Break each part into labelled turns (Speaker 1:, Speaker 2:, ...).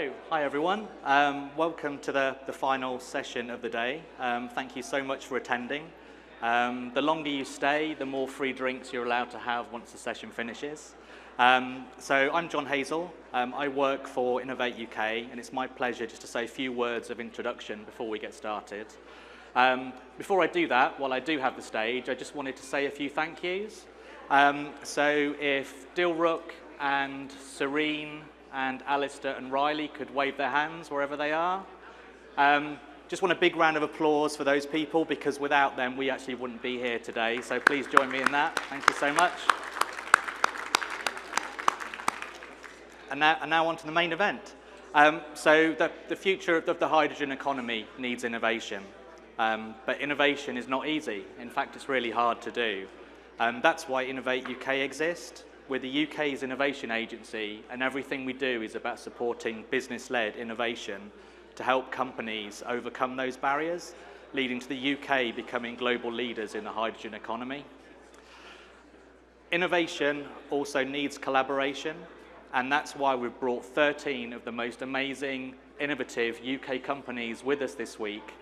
Speaker 1: So, hi everyone. Welcome to the final session of the day. Thank you so much for attending. The longer you stay, the more free drinks you're allowed to have once the session finishes. So I'm John Hazel. I work for Innovate UK, and it's my pleasure just to say a few words of introduction before we get started. Before I do that, while I do have the stage, I just wanted to say a few thank yous. So if Dilruk and Serene and Alistair and Riley could wave their hands wherever they are. Just want a big round of applause for those people, because without them we actually wouldn't be here today, so please join me in that. Thank you so much. And now on to the main event. So the future of the hydrogen economy needs innovation, but innovation is not easy. In fact, it's really hard to do. That's why Innovate UK exists. We're the UK's innovation agency, and everything we do is about supporting business-led innovation to help companies overcome those barriers, leading to the UK becoming global leaders in the hydrogen economy. Innovation also needs collaboration, and that's why we've brought 13 of the most amazing, innovative UK companies with us this week,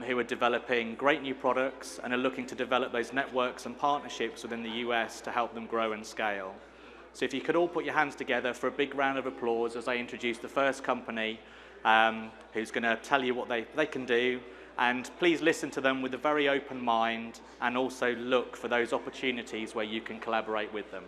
Speaker 1: who are developing great new products and are looking to develop those networks and partnerships within the US to help them grow and scale. So if you could all put your hands together for a big round of applause as I introduce the first company who's going to tell you what they can do, and please listen to them with a very open mind and also look for those opportunities where you can collaborate with them.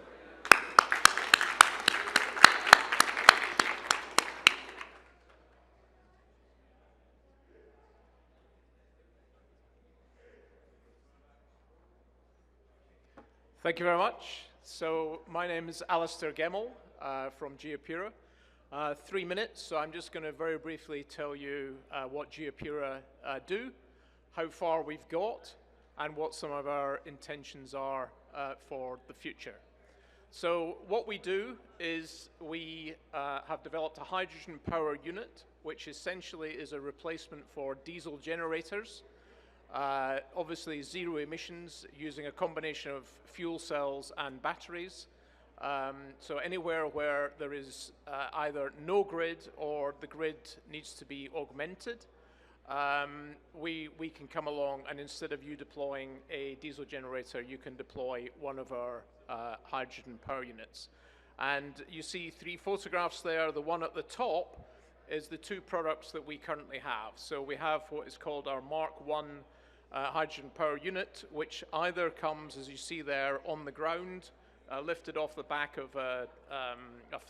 Speaker 2: Thank you very much. So my name is Alistair Gemmell from GeoPura. 3 minutes, so I'm just going to very briefly tell you what GeoPura do, how far we've got, and what some of our intentions are for the future. So what we do is we have developed a hydrogen power unit, which essentially is a replacement for diesel generators. Obviously zero emissions using a combination of fuel cells and batteries. So anywhere where there is either no grid or the grid needs to be augmented, we can come along, and instead of you deploying a diesel generator, you can deploy one of our hydrogen power units. And you see 3 photographs there. The one at the top is the 2 products that we currently have. So we have what is called our Mark I hydrogen power unit, which either comes, as you see there, on the ground, lifted off the back of a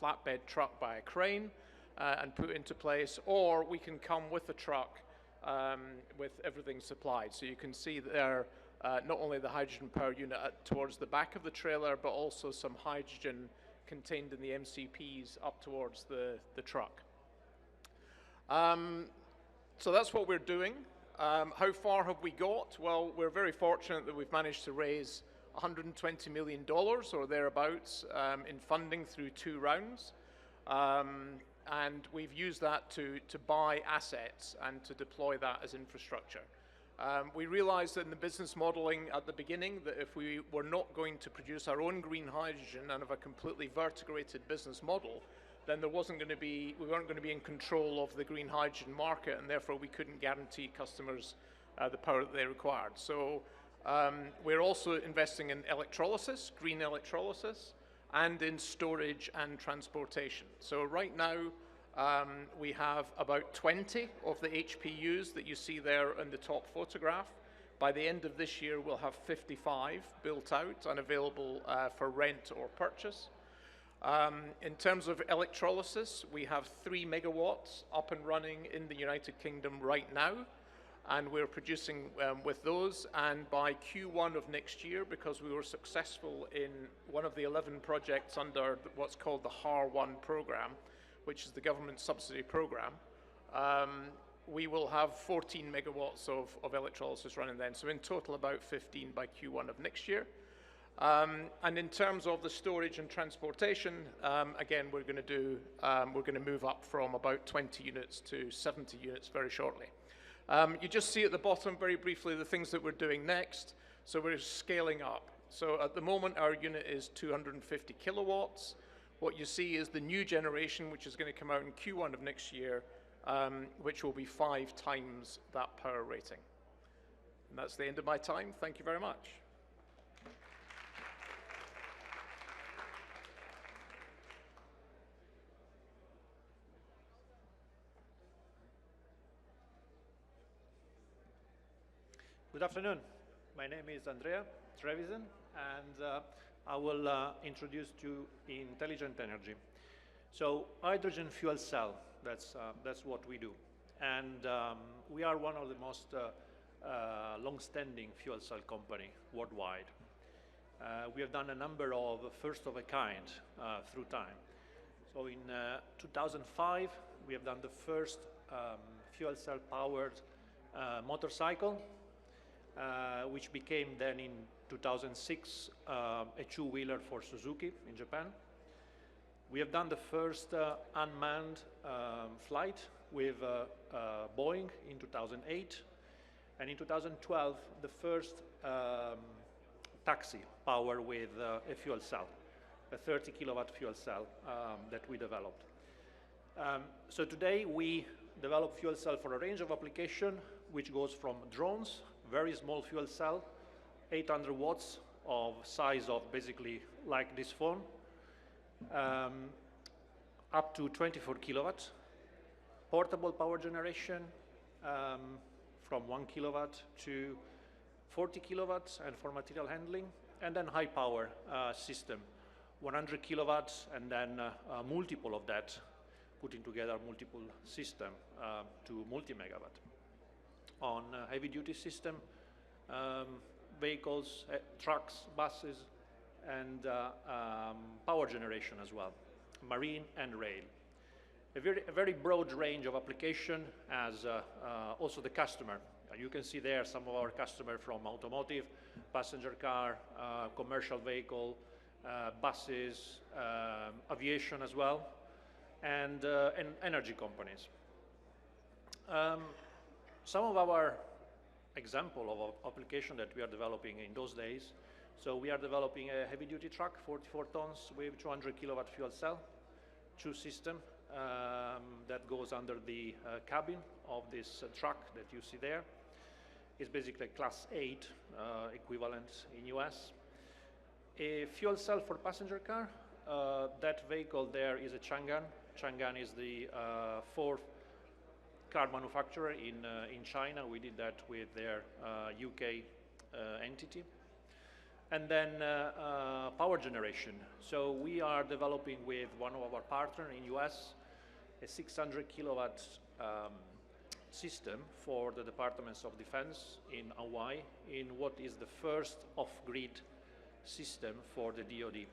Speaker 2: flatbed truck by a crane and put into place, or we can come with the truck with everything supplied. So you can see there not only the hydrogen power unit towards the back of the trailer, but also some hydrogen contained in the MCPs up towards the truck. So that's what we're doing. How far have we got? Well, we're very fortunate that we've managed to raise $120 million or thereabouts in funding through 2 rounds. And we've used that to buy assets and to deploy that as infrastructure. We realized in the business modeling at the beginning that if we were not going to produce our own green hydrogen and have a completely verticalated business model, then we weren't going to be in control of the green hydrogen market, and therefore we couldn't guarantee customers the power that they required. So we're also investing in electrolysis, green electrolysis, and in storage and transportation. So right now we have about 20 of the HPUs that you see there in the top photograph. By the end of this year, we'll have 55 built out and available for rent or purchase. In terms of electrolysis, we have 3 megawatts up and running in the United Kingdom right now, and we're producing with those. And by Q1 of next year, because we were successful in one of the 11 projects under what's called the HiiROC program, which is the government subsidy program, we will have 14 megawatts of electrolysis running then. So in total, about 15 by Q1 of next year. And in terms of the storage and transportation, again, we're going to move up from about 20 units to 70 units very shortly. You just see at the bottom very briefly the things that we're doing next. So we're scaling up. So at the moment, our unit is 250 kilowatts. What you see is the new generation, which is going to come out in Q1 of next year, which will be 5 times that power rating. And that's the end of my time. Thank you very much.
Speaker 3: Good afternoon. My name is Andrea, Trevisan, and I will introduce you intelligent energy. So hydrogen fuel cell, that's what we do. And we are one of the most long-standing fuel cell company worldwide. We have done a number of first of a kind through time. So in 2005, we have done the first fuel cell powered motorcycle, which became then in 2006 a two-wheeler for Suzuki in Japan. We have done the first unmanned flight with Boeing in 2008, and in 2012 the first taxi powered with a fuel cell, a 30 kilowatt fuel cell that we developed. So today we develop fuel cell for a range of application, which goes from drones, very small fuel cell, 800 watts of size of basically like this phone, up to 24 kilowatts, portable power generation from 1 kilowatt to 40 kilowatts, and for material handling, and then high power system, 100 kilowatts, and then multiple of that, putting together multiple system to multi-megawatt. On heavy-duty system, vehicles, trucks, buses, and power generation as well, marine and rail. A very broad range of application as also the customer. You can see there some of our customers from automotive, passenger car, commercial vehicle, buses, aviation as well, and energy companies. Some of our example of application that we are developing in those days. So we are developing a heavy-duty truck, 44 tons with 200 kilowatt fuel cell, 2 system that goes under the cabin of this truck that you see there. It's basically class 8 equivalent in US. A fuel cell for passenger car, that vehicle there is a Changan. Changan is the 4th car manufacturer in China. We did that with their UK entity. And then power generation. So we are developing with one of our partners in US a 600 kilowatt system for the Departments of Defense in Hawaii in what is the first off-grid system for the DoD.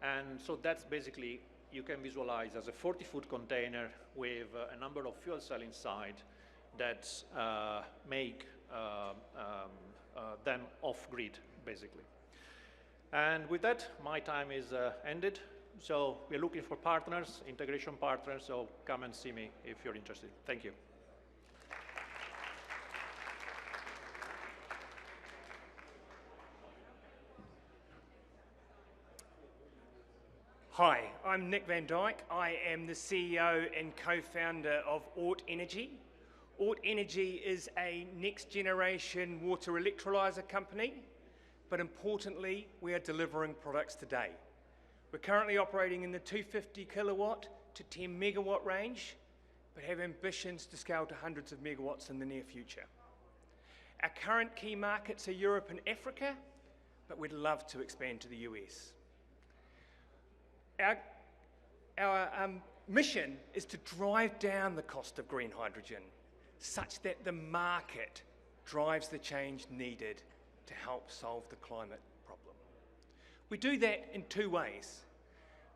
Speaker 3: And so that's basically, you can visualize as a 40-foot container with a number of fuel cells inside that make them off-grid, basically. And with that, my time is ended. So we're looking for partners, integration partners, so come and see me if you're interested. Thank you.
Speaker 4: Hi, I'm Nick Van Dijk. I am the CEO and co-founder of Oort Energy. Oort Energy is a next-generation water electrolyser company, but importantly, we are delivering products today. We're currently operating in the 250 kilowatt to 10 megawatt range, but have ambitions to scale to hundreds of megawatts in the near future. Our current key markets are Europe and Africa, but we'd love to expand to the US. Our mission is to drive down the cost of green hydrogen such that the market drives the change needed to help solve the climate problem. We do that in 2 ways.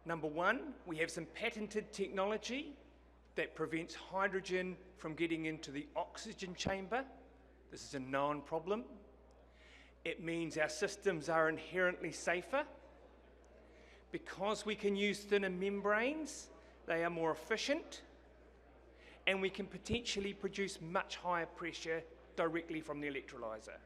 Speaker 4: Number one, we have some patented technology that prevents hydrogen from getting into the oxygen chamber. This is a known problem. It means our systems are inherently safer. Because we can use thinner membranes, they are more efficient, and we can potentially produce much higher pressure directly from the electrolyser.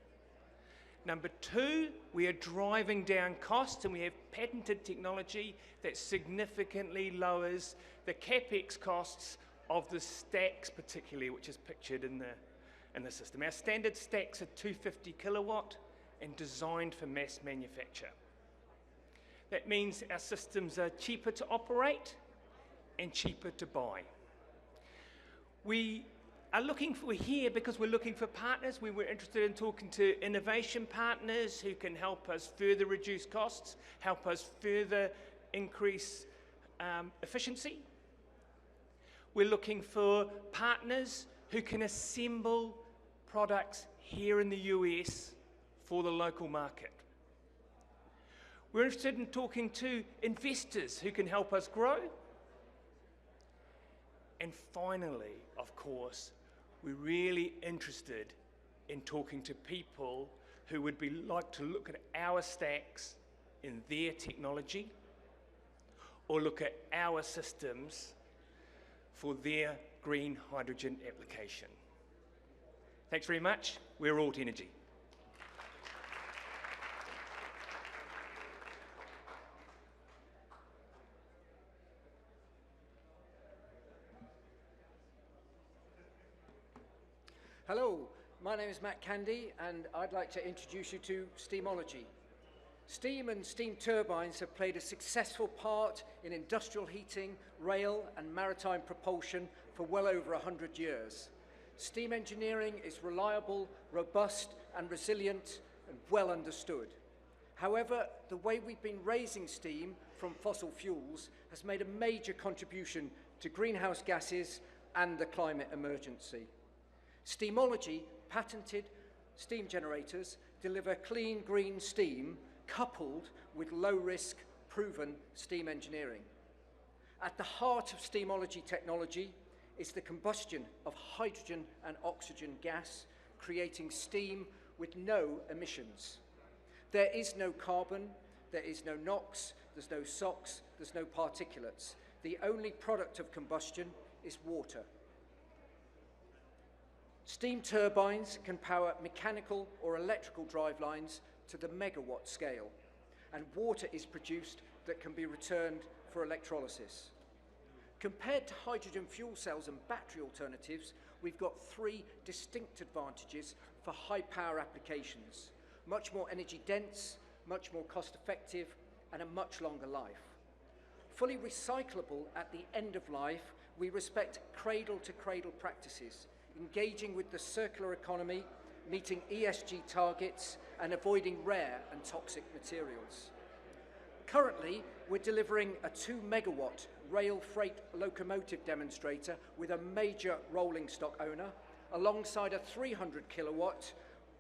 Speaker 4: Number two, we are driving down costs, and we have patented technology that significantly lowers the capex costs of the stacks, particularly, which is pictured in the system. Our standard stacks are 250 kilowatt and designed for mass manufacture. That means our systems are cheaper to operate and cheaper to buy. We're here because we're looking for partners. We were interested in talking to innovation partners who can help us further reduce costs, help us further increase efficiency. We're looking for partners who can assemble products here in the US for the local market. We're interested in talking to investors who can help us grow. And finally, of course, we're really interested in talking to people who would like to look at our stacks in their technology or look at our systems for their green hydrogen application. Thanks very much. We're Oort Energy.
Speaker 5: Hello, my name is Matt Candy, and I'd like to introduce you to Steamology. Steam and steam turbines have played a successful part in industrial heating, rail and maritime propulsion for well over 100 years. Steam engineering is reliable, robust and resilient and well understood. However, the way we've been raising steam from fossil fuels has made a major contribution to greenhouse gases and the climate emergency. Steamology patented steam generators deliver clean green steam coupled with low-risk proven steam engineering. At the heart of Steamology technology is the combustion of hydrogen and oxygen gas, creating steam with no emissions. There is no carbon, there is no NOx, there's no SOx, there's no particulates. The only product of combustion is water. Steam turbines can power mechanical or electrical drivelines to the megawatt scale, and water is produced that can be returned for electrolysis. Compared to hydrogen fuel cells and battery alternatives, we've got three distinct advantages for high power applications: much more energy dense, much more cost effective, and a much longer life. Fully recyclable at the end of life, we respect cradle to cradle practices, engaging with the circular economy, meeting ESG targets, and avoiding rare and toxic materials. Currently, we're delivering a 2 megawatt rail freight locomotive demonstrator with a major rolling stock owner, alongside a 300 kilowatt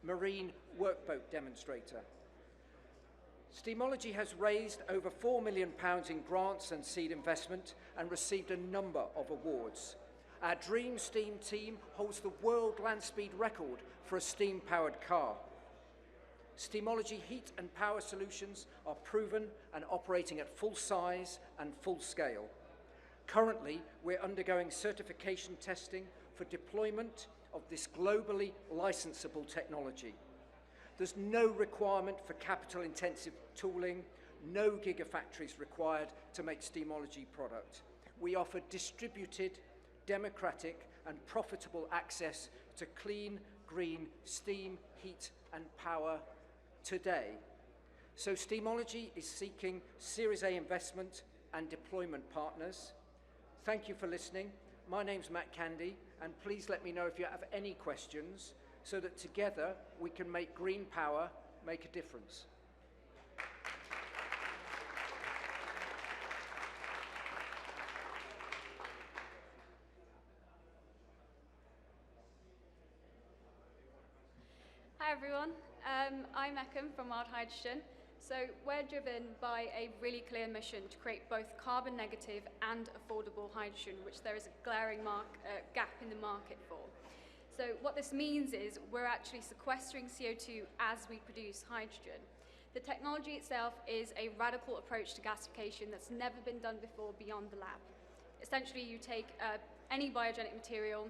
Speaker 5: marine workboat demonstrator. Steamology has raised over £4 million in grants and seed investment and received a number of awards. Our Dream Steam team holds the world land speed record for a steam-powered car. Steamology heat and power solutions are proven and operating at full size and full scale. Currently, we're undergoing certification testing for deployment of this globally licensable technology. There's no requirement for capital-intensive tooling, no gigafactories required to make Steamology product. We offer distributed, democratic and profitable access to clean, green steam, heat and power today. So Steamology is seeking Series A investment and deployment partners. Thank you for listening. My name's Matt Candy, and please let me know if you have any questions so that together we can make green power make a difference.
Speaker 6: Hi everyone, I'm Ekam from Wild Hydrogen. So we're driven by a really clear mission to create both carbon negative and affordable hydrogen, which there is a glaring gap in the market for. So what this means is we're actually sequestering CO2 as we produce hydrogen. The technology itself is a radical approach to gasification that's never been done before beyond the lab. Essentially, you take any biogenic material,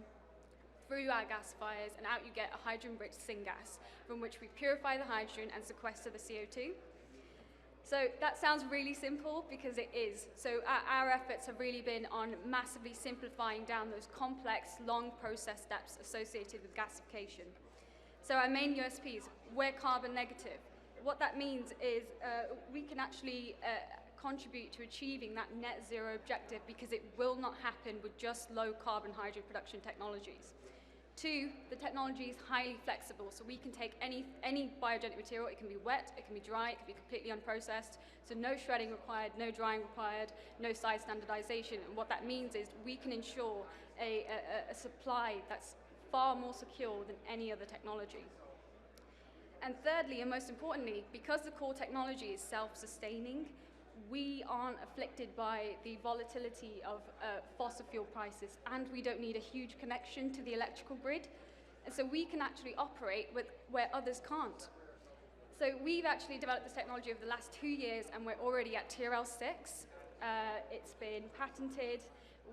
Speaker 6: through our gasifiers, and out you get a hydrogen-rich syngas, from which we purify the hydrogen and sequester the CO2. So that sounds really simple, because it is. So our efforts have really been on massively simplifying down those complex, long process steps associated with gasification. So our main USPs, we're carbon negative. What that means is we can actually contribute to achieving that net zero objective, because it will not happen with just low carbon hydrogen production technologies. 2, the technology is highly flexible, so we can take any biogenic material. It can be wet, it can be dry, it can be completely unprocessed, so no shredding required, no drying required, no size standardization. And what that means is we can ensure a supply that's far more secure than any other technology. And thirdly, and most importantly, because the core technology is self-sustaining, we aren't afflicted by the volatility of fossil fuel prices, and we don't need a huge connection to the electrical grid. And so we can actually operate where others can't. So we've actually developed this technology over the last 2 years, and we're already at TRL 6. It's been patented.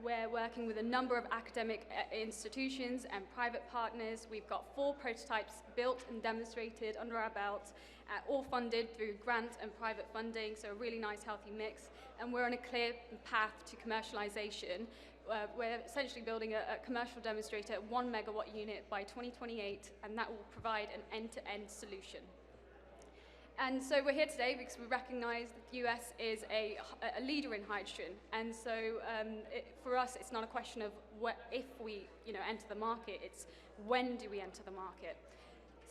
Speaker 6: We're working with a number of academic institutions and private partners. We've got 4 prototypes built and demonstrated under our belts, all funded through grant and private funding, so a really nice healthy mix. And we're on a clear path to commercialization. We're essentially building a commercial demonstrator, 1 megawatt unit by 2028, and that will provide an end-to-end solution. And so we're here today because we recognize that the US is a leader in hydrogen. And so for us, it's not a question of if we enter the market, it's when do we enter the market.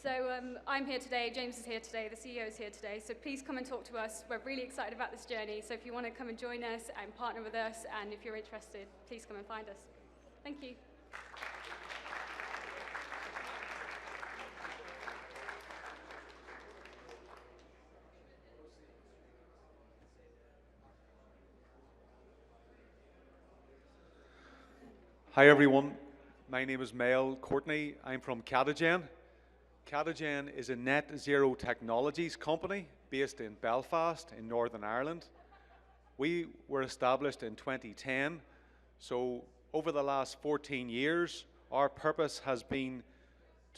Speaker 6: So I'm here today, James is here today, the CEO is here today, so please come and talk to us. We're really excited about this journey, so if you want to come and join us and partner with us, and if you're interested, please come and find us. Thank you.
Speaker 7: Hi everyone, my name is Courtney. I'm from Catagen. Catagen is a net zero technologies company based in Belfast in Northern Ireland. We were established in 2010, so over the last 14 years, our purpose has been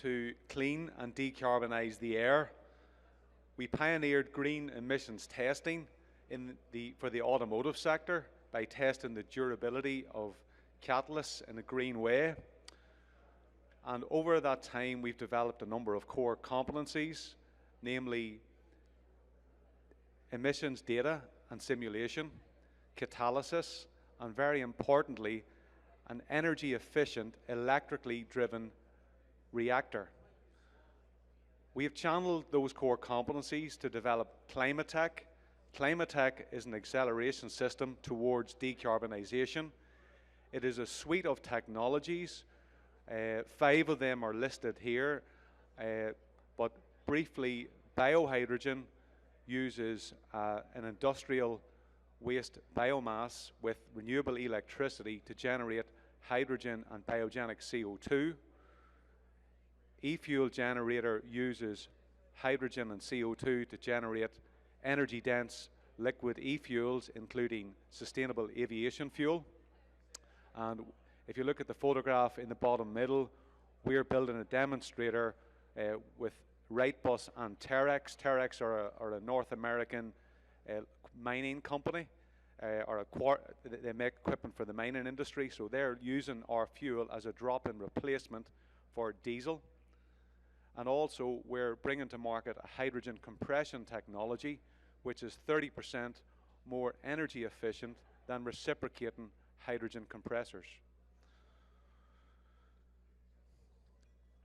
Speaker 7: to clean and decarbonize the air. We pioneered green emissions testing for the automotive sector by testing the durability of catalysts in a green way. And over that time, we've developed a number of core competencies, namely emissions data and simulation, catalysis, and very importantly, an energy efficient, electrically driven reactor. We have channeled those core competencies to develop Climatech. Climatech is an acceleration system towards decarbonization. It is a suite of technologies. 5 of them are listed here, but briefly, biohydrogen uses an industrial waste biomass with renewable electricity to generate hydrogen and biogenic CO2. E-fuel generator uses hydrogen and CO2 to generate energy-dense liquid e-fuels, including sustainable aviation fuel. And if you look at the photograph in the bottom middle, we're building a demonstrator with Wrightbus and Terex. Terex are a North American mining company, they make equipment for the mining industry, so they're using our fuel as a drop-in replacement for diesel. And also, we're bringing to market a hydrogen compression technology, which is 30% more energy efficient than reciprocating hydrogen compressors.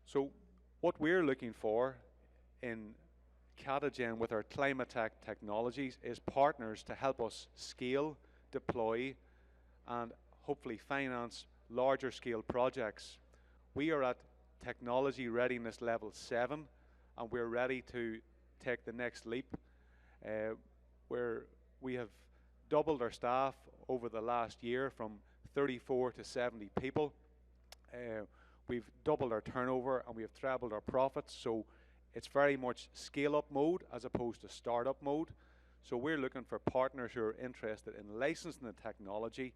Speaker 7: So what we're looking for in Catagen with our Climatech technologies is partners to help us scale, deploy, and hopefully finance larger scale projects. We are at technology readiness level 7, and we're ready to take the next leap. Where we have doubled our staff over the last year from 34 to 70 people. We've doubled our turnover and we have trebled our profits, so it's very much scale-up mode as opposed to start-up mode. So we're looking for partners who are interested in licensing the technology,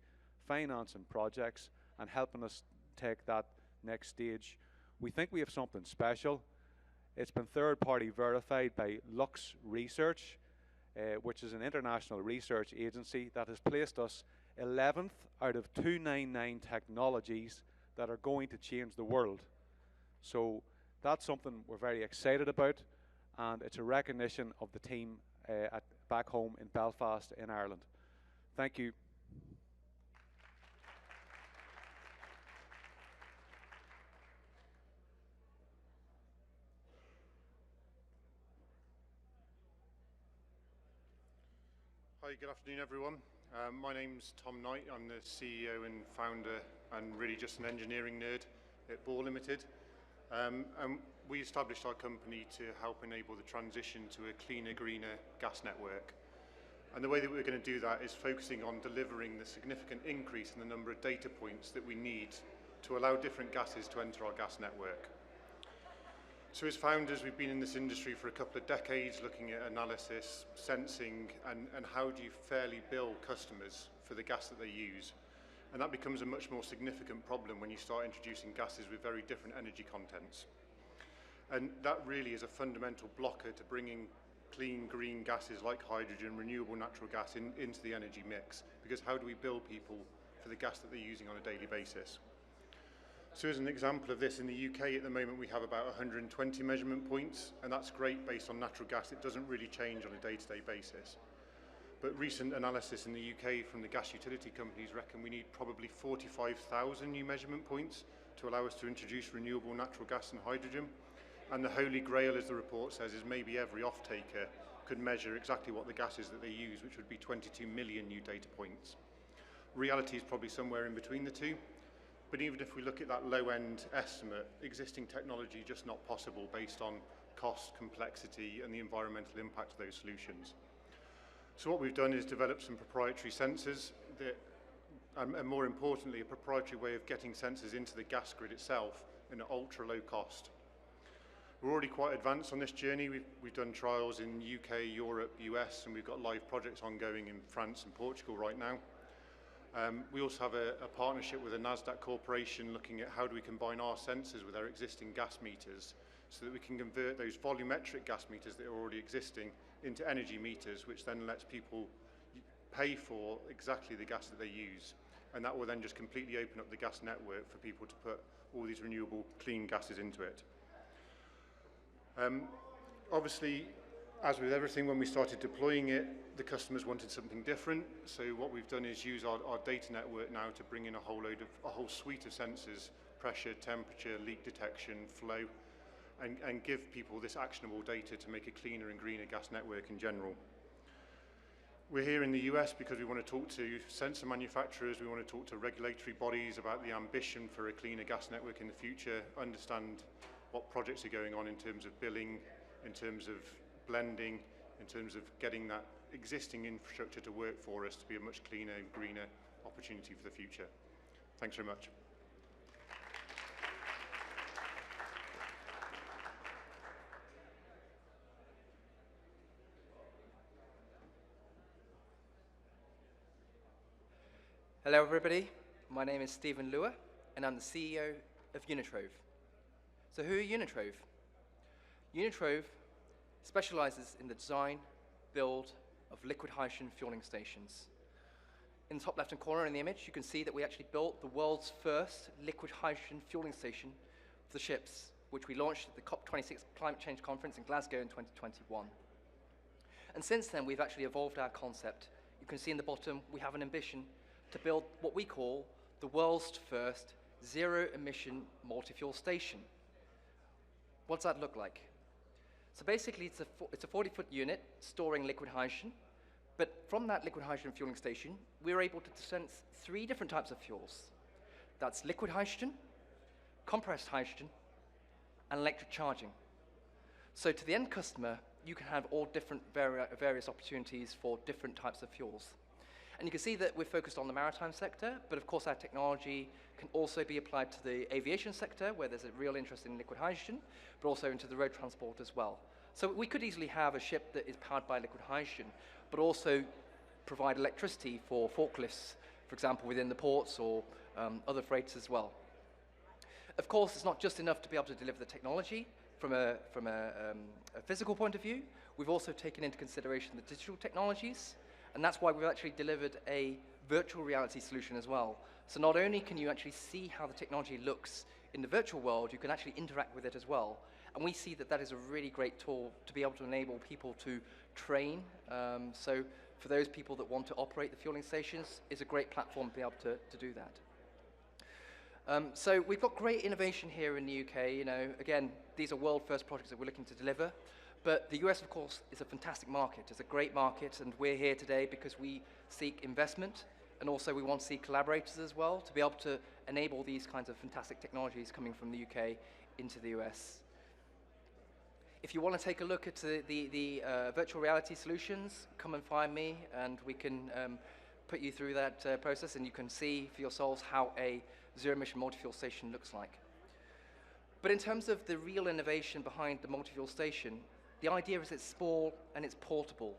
Speaker 7: financing projects, and helping us take that next stage. We think we have something special. It's been third-party verified by Lux Research, which is an international research agency that has placed us 11th out of 299 technologies that are going to change the world. So that's something we're very excited about, and it's a recognition of the team back home in Belfast in Ireland. Thank you.
Speaker 8: Hi, good afternoon everyone. My name's Tom Knight. I'm the CEO and founder and really just an engineering nerd at Bohr Limited. And we established our company to help enable the transition to a cleaner, greener gas network. And the way that we're going to do that is focusing on delivering the significant increase in the number of data points that we need to allow different gases to enter our gas network. So as founders, we've been in this industry for a couple of decades, looking at analysis, sensing, and how do you fairly bill customers for the gas that they use. And that becomes a much more significant problem when you start introducing gases with very different energy contents. And that really is a fundamental blocker to bringing clean, green gases like hydrogen, renewable natural gas into the energy mix. Because how do we bill people for the gas that they're using on a daily basis? So as an example of this, in the UK at the moment we have about 120 measurement points, and that's great based on natural gas. It doesn't really change on a day-to-day basis. But recent analysis in the UK from the gas utility companies reckon we need probably 45,000 new measurement points to allow us to introduce renewable natural gas and hydrogen. And the holy grail, as the report says, is maybe every off-taker could measure exactly what the gas is that they use, which would be 22 million new data points. Reality is probably somewhere in between the two. But even if we look at that low-end estimate, existing technology just not possible based on cost, complexity, and the environmental impact of those solutions. So what we've done is develop some proprietary sensors that, and more importantly, a proprietary way of getting sensors into the gas grid itself in an ultra-low cost. We're already quite advanced on this journey. We've done trials in UK, Europe, US, and we've got live projects ongoing in France and Portugal right now. We also have a partnership with a NASDAQ corporation looking at how do we combine our sensors with our existing gas meters so that we can convert those volumetric gas meters that are already existing into energy meters, which then lets people pay for exactly the gas that they use. And that will then just completely open up the gas network for people to put all these renewable clean gases into it. Obviously, as with everything, when we started deploying it, the customers wanted something different. So what we've done is use our data network now to bring in a whole suite of sensors: pressure, temperature, leak detection, flow, and give people this actionable data to make a cleaner and greener gas network in general. We're here in the US because we want to talk to sensor manufacturers, we want to talk to regulatory bodies about the ambition for a cleaner gas network in the future, understand what projects are going on in terms of billing, in terms of blending, in terms of getting that existing infrastructure to work for us to be a much cleaner and greener opportunity for the future. Thanks very much.
Speaker 9: Hello everybody, my name is Stephen Lua and I'm the CEO of Unitrove. So who are Unitrove? Unitrove specializes in the design, build of liquid hydrogen fueling stations. In the top left-hand corner in the image, you can see that we actually built the world's first liquid hydrogen fueling station for the ships, which we launched at the COP26 Climate Change Conference in Glasgow in 2021. And since then, we've actually evolved our concept. You can see in the bottom, we have an ambition to build what we call the world's first zero-emission multi-fuel station. What does that look like? So basically, it's a 40-foot unit storing liquid hydrogen, but from that liquid hydrogen fueling station, we're able to dispense 3 different types of fuels. That's liquid hydrogen, compressed hydrogen, and electric charging. So to the end customer, you can have all different various opportunities for different types of fuels. And you can see that we're focused on the maritime sector, but of course our technology can also be applied to the aviation sector, where there's a real interest in liquid hydrogen, but also into the road transport as well. So we could easily have a ship that is powered by liquid hydrogen, but also provide electricity for forklifts, for example, within the ports or other freights as well. Of course, it's not just enough to be able to deliver the technology from a physical point of view. We've also taken into consideration the digital technologies, and that's why we've actually delivered a virtual reality solution as well. So not only can you actually see how the technology looks in the virtual world, you can actually interact with it as well. And we see that that is a really great tool to be able to enable people to train. So for those people that want to operate the fueling stations, it's a great platform to be able to do that. So we've got great innovation here in the UK. You know, again, these are world first projects that we're looking to deliver. But the US, of course, is a fantastic market. It's a great market, and we're here today because we seek investment, and also we want to see collaborators as well to be able to enable these kinds of fantastic technologies coming from the UK into the US. If you want to take a look at the virtual reality solutions, come and find me, and we can put you through that process, and you can see for yourselves how a zero-emission multi-fuel station looks like. But in terms of the real innovation behind the multi-fuel station, the idea is it's small and it's portable.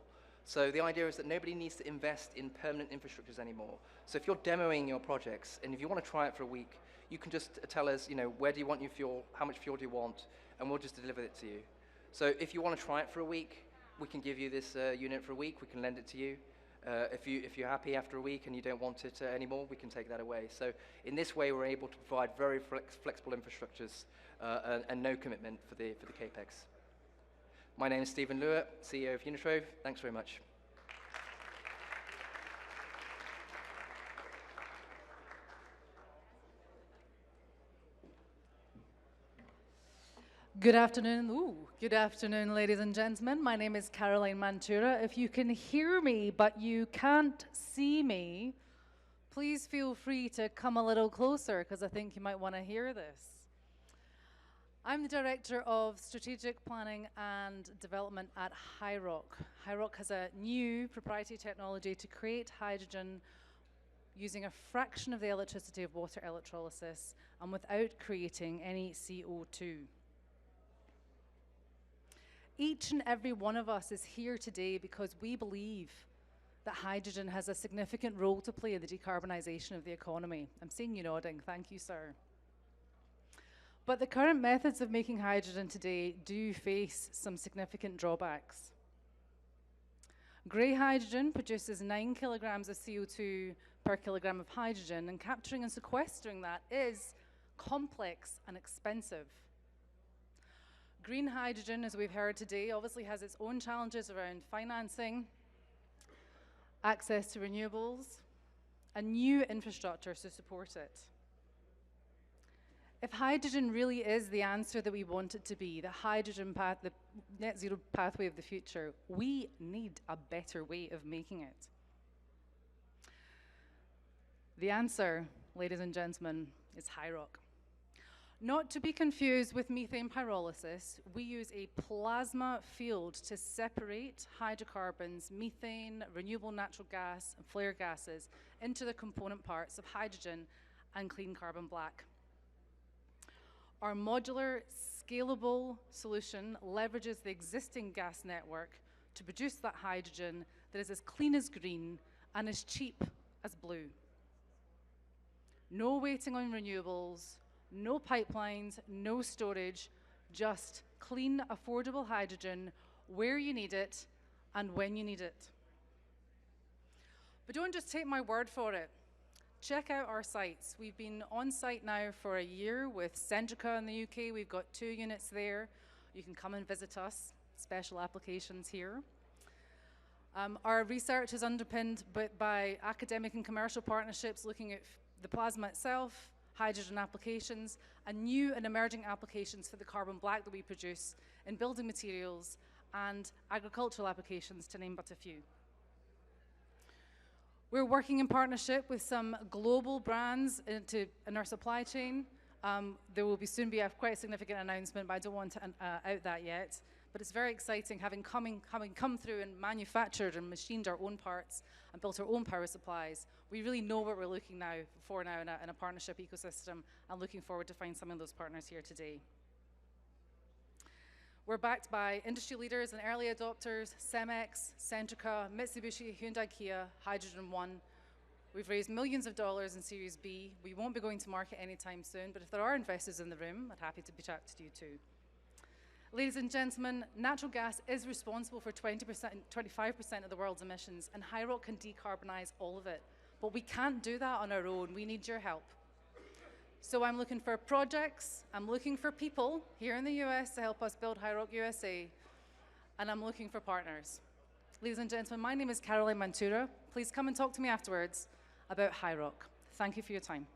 Speaker 9: So the idea is that nobody needs to invest in permanent infrastructures anymore. So if you're demoing your projects, and if you want to try it for a week, you can just tell us, you know, where do you want your fuel, how much fuel do you want, and we'll just deliver it to you. So if you want to try it for a week, we can give you this unit for a week, we can lend it to you. If you're happy after a week and you don't want it anymore, we can take that away. So in this way, we're able to provide very flexible infrastructures and no commitment for the CAPEX. My name is Stephen Lewis, CEO of Unitrove. Thanks very much.
Speaker 10: Good afternoon, ladies and gentlemen. My name is Caroline Mantoura. If you can hear me but you can't see me, please feel free to come a little closer because I think you might want to hear this. I'm the Director of Strategic Planning and Development at HiiROC. HiiROC has a new proprietary technology to create hydrogen using a fraction of the electricity of water electrolysis and without creating any CO2. Each and every one of us is here today because we believe that hydrogen has a significant role to play in the decarbonisation of the economy. I'm seeing you nodding, thank you, sir. But the current methods of making hydrogen today do face some significant drawbacks. Grey hydrogen produces 9 kilograms of CO2 per kilogram of hydrogen, and capturing and sequestering that is complex and expensive. Green hydrogen, as we've heard today, obviously has its own challenges around financing, access to renewables, and new infrastructure to support it. If hydrogen really is the answer that we want it to be, the hydrogen path, the net zero pathway of the future, we need a better way of making it. The answer, ladies and gentlemen, is HiiROC. Not to be confused with methane pyrolysis, we use a plasma field to separate hydrocarbons, methane, renewable natural gas, and flare gases into the component parts of hydrogen and clean carbon black. Our modular, scalable solution leverages the existing gas network to produce that hydrogen that is as clean as green and as cheap as blue. No waiting on renewables, no pipelines, no storage, just clean, affordable hydrogen where you need it and when you need it. But don't just take my word for it. Check out our sites. We've been on site now for a year with Centrica in the UK. We've got 2 units there. You can come and visit us. Special applications here. Our research is underpinned by academic and commercial partnerships looking at the plasma itself, hydrogen applications, and new and emerging applications for the carbon black that we produce in building materials and agricultural applications, to name but a few. We're working in partnership with some global brands in our supply chain. There will soon be a quite significant announcement, but I don't want to out that yet. But it's very exciting having come through and manufactured and machined our own parts and built our own power supplies. We really know what we're looking for now in a partnership ecosystem, and looking forward to find some of those partners here today. We're backed by industry leaders and early adopters, Cemex, Centrica, Mitsubishi, Hyundai, Kia, Hydrogen One. We've raised millions of dollars in Series B. We won't be going to market anytime soon, but if there are investors in the room, I'd happy to be chatting to you too. Ladies and gentlemen, natural gas is responsible for 25% of the world's emissions, and HiiROC can decarbonize all of it. But we can't do that on our own. We need your help. So I'm looking for projects, I'm looking for people here in the US to help us build HiiROC USA, and I'm looking for partners. Ladies and gentlemen, my name is Caroline Mantoura. Please come and talk to me afterwards about HiiROC. Thank you for your time.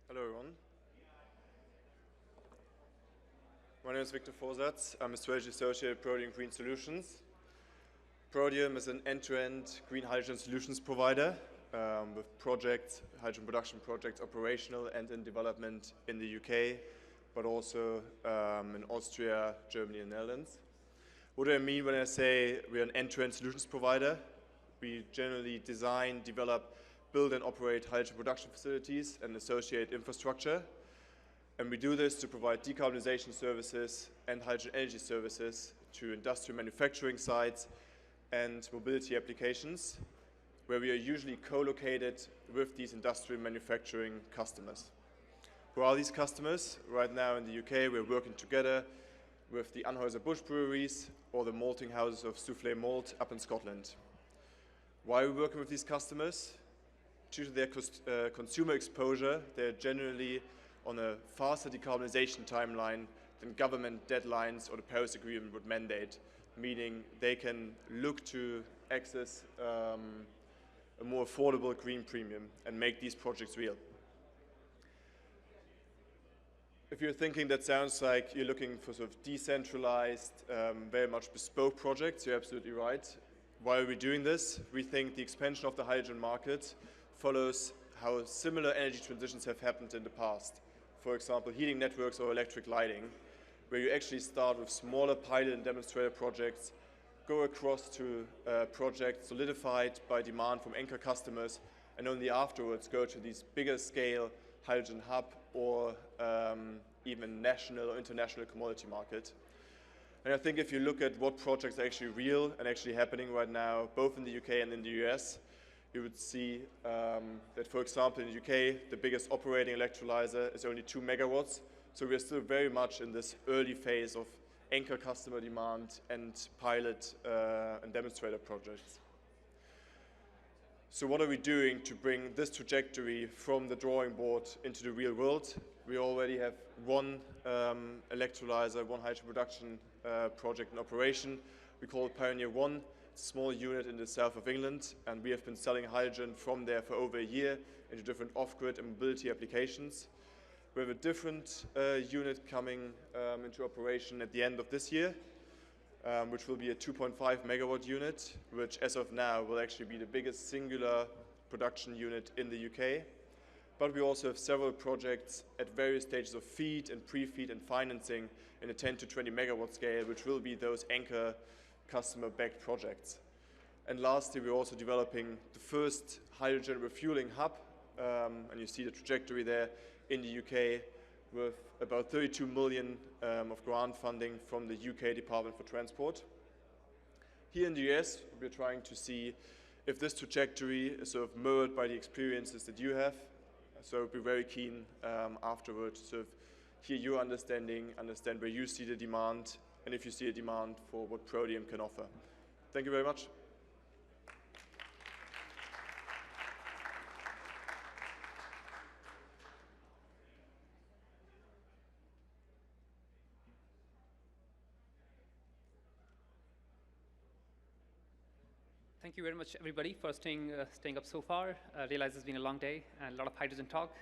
Speaker 11: Hello, everyone. My name is Victor Vorsatz. I'm a strategy associate at Protium Green Solutions. Protium is an end-to-end green hydrogen solutions provider with projects, hydrogen production projects, operational and in development in the UK, but also in Austria, Germany, and Netherlands. What do I mean when I say we're an end-to-end solutions provider? We generally design, develop, build and operate hydrogen production facilities and associated infrastructure. And we do this to provide decarbonization services and hydrogen energy services to industrial manufacturing sites and mobility applications, where we are usually co-located with these industrial manufacturing customers. Who are these customers? Right now in the UK, we're working together with the Anheuser-Busch breweries or the malting houses of Soufflé Malt up in Scotland. Why are we working with these customers? Due to their consumer exposure, they're generally on a faster decarbonization timeline than government deadlines or the Paris Agreement would mandate, meaning they can look to access a more affordable green premium and make these projects real. If you're thinking that sounds like you're looking for sort of decentralized, very much bespoke projects, you're absolutely right. Why are we doing this? We think the expansion of the hydrogen market follows how similar energy transitions have happened in the past. For example, heating networks or electric lighting, where you actually start with smaller pilot and demonstrator projects, go across to projects solidified by demand from anchor customers, and only afterwards go to these bigger scale hydrogen hub or even national or international commodity market. And I think if you look at what projects are actually real and actually happening right now, both in the UK and in the US, you would see that, for example, in the UK, the biggest operating electrolyzer is only 2 megawatts. So we're still very much in this early phase of anchor customer demand and pilot and demonstrator projects. So what are we doing to bring this trajectory from the drawing board into the real world? We already have one electrolyzer, one hydrogen production project in operation. We call it Pioneer 1. Small unit in the south of England, and we have been selling hydrogen from there for over a year into different off-grid and mobility applications. We have a different unit coming into operation at the end of this year, which will be a 2.5 megawatt unit, which as of now will actually be the biggest singular production unit in the UK. But we also have several projects at various stages of FEED and pre-FEED and financing in a 10 to 20 megawatt scale, which will be those anchor customer-backed projects. And lastly, we're also developing the first hydrogen refueling hub, and you see the trajectory there in the UK with about 32 million of grant funding from the UK Department for Transport. Here in the US, we're trying to see if this trajectory is sort of mirrored by the experiences that you have. So I'd be very keen afterwards to sort of hear your understand where you see the demand, and if you see a demand for what Protium can offer. Thank you very much.
Speaker 12: Thank you very much, everybody, for staying up so far. I realize it's been a long day and a lot of hydrogen talk.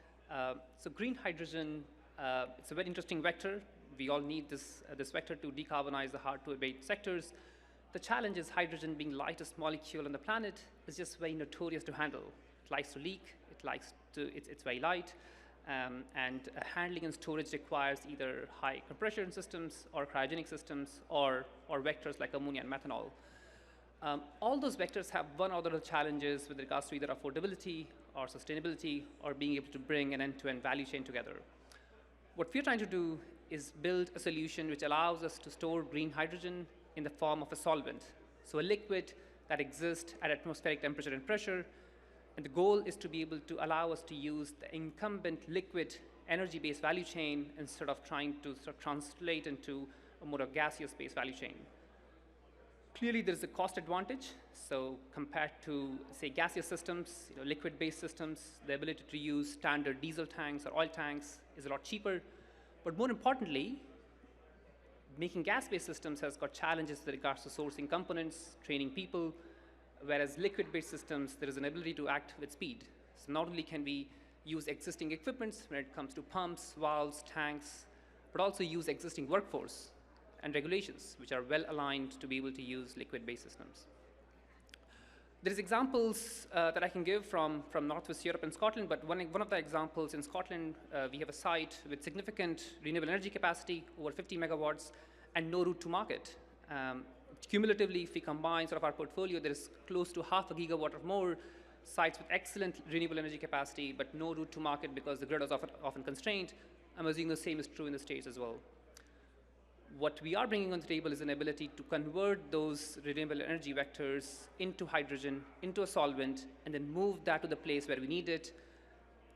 Speaker 12: So green hydrogen, it's a very interesting vector. We all need this vector to decarbonize the hard-to-abate sectors. The challenge is hydrogen, being the lightest molecule on the planet, is just very notorious to handle. It likes to leak, it's very light, and handling and storage requires either high compression systems or cryogenic systems or vectors like ammonia and methanol. All those vectors have one or other challenges with regards to either affordability or sustainability or being able to bring an end-to-end value chain together. What we're trying to do is build a solution which allows us to store green hydrogen in the form of a solvent. So a liquid that exists at atmospheric temperature and pressure. And the goal is to be able to allow us to use the incumbent liquid energy-based value chain instead of trying to sort of translate into a more gaseous-based value chain. Clearly, there's a cost advantage. So compared to, say, gaseous systems, liquid-based systems, the ability to use standard diesel tanks or oil tanks is a lot cheaper. But more importantly, making gas-based systems has got challenges with regards to sourcing components, training people, whereas liquid-based systems, there is an ability to act with speed. So not only can we use existing equipments when it comes to pumps, valves, tanks, but also use existing workforce and regulations, which are well aligned to be able to use liquid-based systems. There's examples that I can give from Northwest Europe and Scotland, but one of the examples in Scotland, we have a site with significant renewable energy capacity, over 50 megawatts, and no route to market. Cumulatively, if we combine sort of our portfolio, there is close to 0.5 gigawatt or more sites with excellent renewable energy capacity, but no route to market because the grid is often constrained. I'm assuming the same is true in the States as well. What we are bringing on the table is an ability to convert those renewable energy vectors into hydrogen, into a solvent, and then move that to the place where we need it.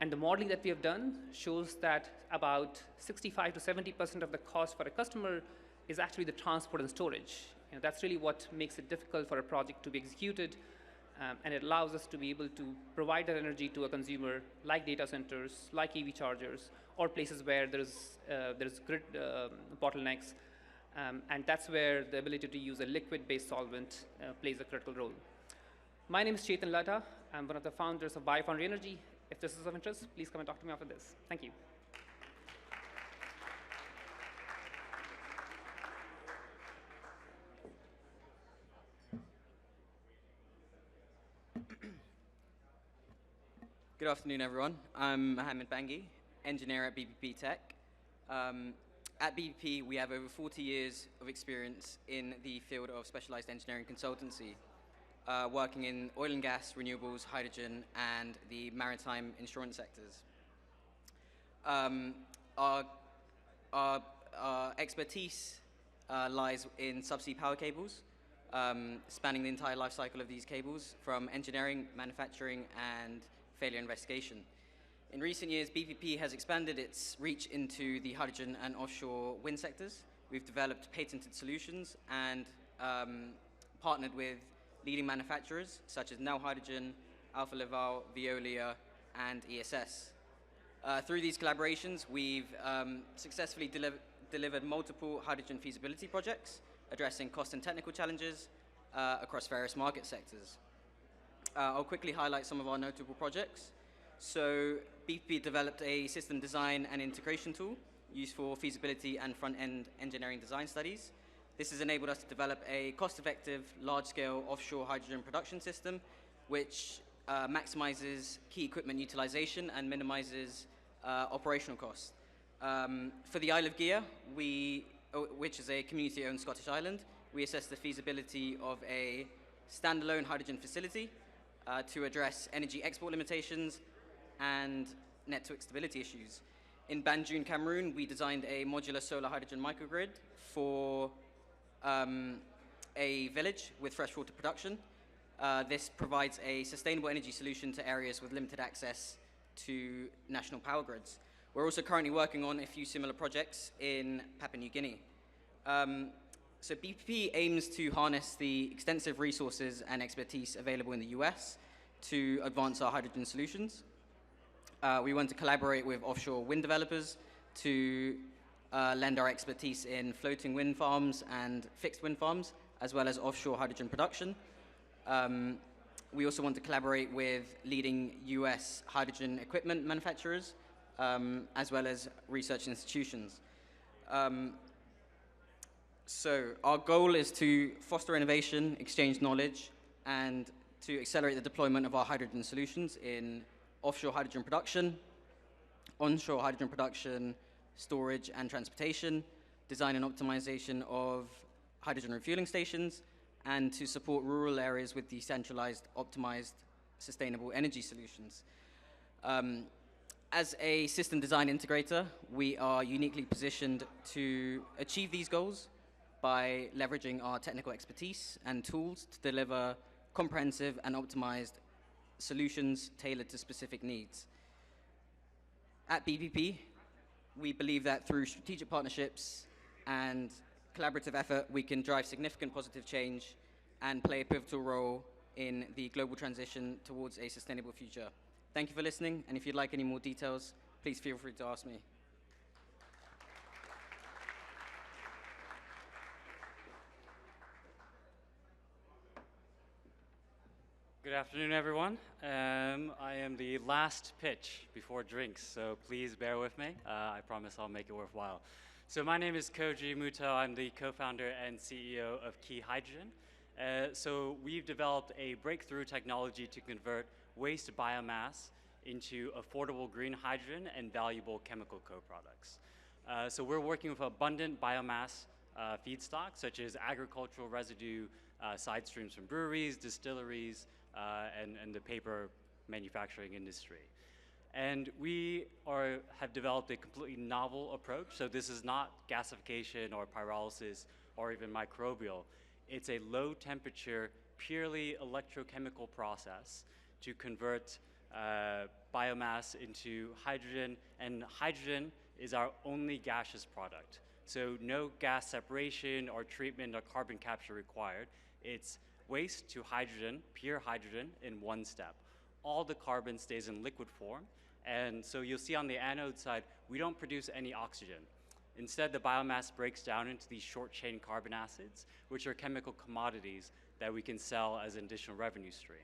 Speaker 12: And the modeling that we have done shows that about 65 to 70% of the cost for a customer is actually the transport and storage. That's really what makes it difficult for a project to be executed, and it allows us to be able to provide that energy to a consumer, like data centers, like EV chargers, or places where there's grid bottlenecks, and that's where the ability to use a liquid-based solvent plays a critical role. My name is Chetan, Laddha. I'm one of the founders of Biofoundry Energy. If this is of interest, please come and talk to me after this. Thank you.
Speaker 13: Good afternoon, everyone. I'm Mohammed Bangi, engineer at BBP Tech. At BBP, we have over 40 years of experience in the field of specialized engineering consultancy, working in oil and gas, renewables, hydrogen, and the maritime insurance sectors. Our expertise lies in subsea power cables, spanning the entire life cycle of these cables, from engineering, manufacturing, and failure investigation. In recent years, BPP has expanded its reach into the hydrogen and offshore wind sectors. We've developed patented solutions and partnered with leading manufacturers such as Now Hydrogen, Alfa Laval, Veolia, and ESS. Through these collaborations, we've successfully delivered multiple hydrogen feasibility projects, addressing cost and technical challenges across various market sectors. I'll quickly highlight some of our notable projects. So BP developed a system design and integration tool used for feasibility and front-end engineering design studies. This has enabled us to develop a cost-effective, large-scale offshore hydrogen production system, which maximizes key equipment utilization and minimizes operational costs. For the Isle of Gia, which is a community-owned Scottish island, we assessed the feasibility of a standalone hydrogen facility to address energy export limitations and network stability issues. In Banjul, Cameroon, we designed a modular solar hydrogen microgrid for a village with freshwater production. This provides a sustainable energy solution to areas with limited access to national power grids. We're also currently working on a few similar projects in Papua New Guinea. So BP aims to harness the extensive resources and expertise available in the US to advance our hydrogen solutions. We want to collaborate with offshore wind developers to lend our expertise in floating wind farms and fixed wind farms, as well as offshore hydrogen production. We also want to collaborate with leading US hydrogen equipment manufacturers, as well as research institutions. So our goal is to foster innovation, exchange knowledge, and to accelerate the deployment of our hydrogen solutions in offshore hydrogen production, onshore hydrogen production, storage and transportation, design and optimization of hydrogen refueling stations, and to support rural areas with decentralized, optimized, sustainable energy solutions. As a system design integrator, we are uniquely positioned to achieve these goals by leveraging our technical expertise and tools to deliver comprehensive and optimized solutions tailored to specific needs. At BPP, we believe that through strategic partnerships and collaborative effort, we can drive significant positive change and play a pivotal role in the global transition towards a sustainable future. Thank you for listening, and if you'd like any more details, please feel free to ask me.
Speaker 14: Good afternoon, everyone. I am the last pitch before drinks, so please bear with me. I promise I'll make it worthwhile. So my name is Koji Muto. I'm the co-founder and CEO of HiiROC. So we've developed a breakthrough technology to convert waste biomass into affordable green hydrogen and valuable chemical co-products. So we're working with abundant biomass feedstock, such as agricultural residue, side streams from breweries, distilleries, and the paper manufacturing industry. And we have developed a completely novel approach. So this is not gasification or pyrolysis or even microbial. It's a low temperature, purely electrochemical process to convert biomass into hydrogen, and hydrogen is our only gaseous product. So no gas separation or treatment or carbon capture required. It's waste to hydrogen, pure hydrogen, in one step. All the carbon stays in liquid form, and so you'll see on the anode side, we don't produce any oxygen. Instead, the biomass breaks down into these short-chain carbon acids, which are chemical commodities that we can sell as an additional revenue stream.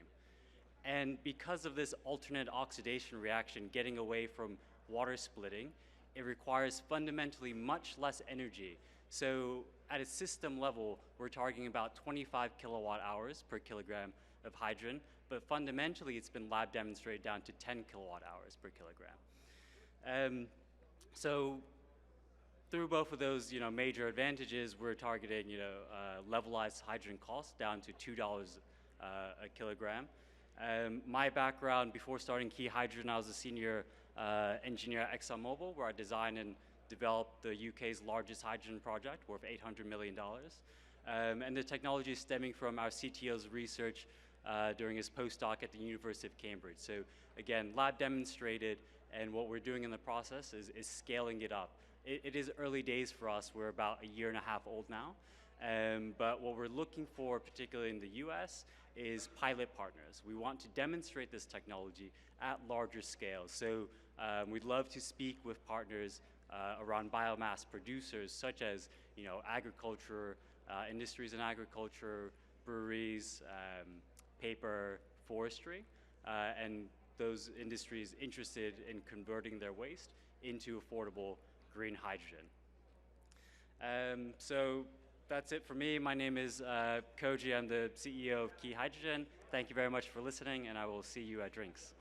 Speaker 14: And because of this alternate oxidation reaction, getting away from water splitting, it requires fundamentally much less energy. So at a system level, we're targeting about 25 kilowatt hours per kilogram of hydrogen, but fundamentally it's been lab demonstrated down to 10 kilowatt hours per kilogram. So through both of those major advantages, we're targeting levelized hydrogen costs down to $2 a kilogram. My background, before starting HiiROC, I was a senior engineer at ExxonMobil, where I designed and developed the UK's largest hydrogen project worth $800 million. And the technology is stemming from our CTO's research during his postdoc at the University of Cambridge. So again, lab demonstrated, and what we're doing in the process is scaling it up. It is early days for us. We're about a year and a half old now. But what we're looking for, particularly in the US, is pilot partners. We want to demonstrate this technology at larger scales. So we'd love to speak with partners around biomass producers, such as agriculture, industries in agriculture, breweries, paper, forestry, and those industries interested in converting their waste into affordable green hydrogen. So that's it for me. My name is Koji. I'm the CEO of HiiROC. Thank you very much for listening, and I will see you at drinks.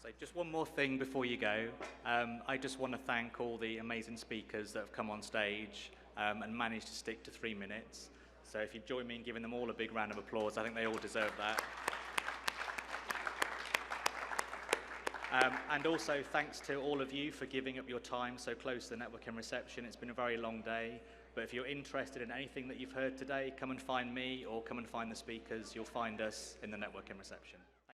Speaker 1: So just one more thing before you go. I just want to thank all the amazing speakers that have come on stage and managed to stick to 3 minutes. So if you join me in giving them all a big round of applause, I think they all deserve that. And also thanks to all of you for giving up your time so close to the networking reception. It's been a very long day, but if you're interested in anything that you've heard today, come and find me or come and find the speakers. You'll find us in the networking reception.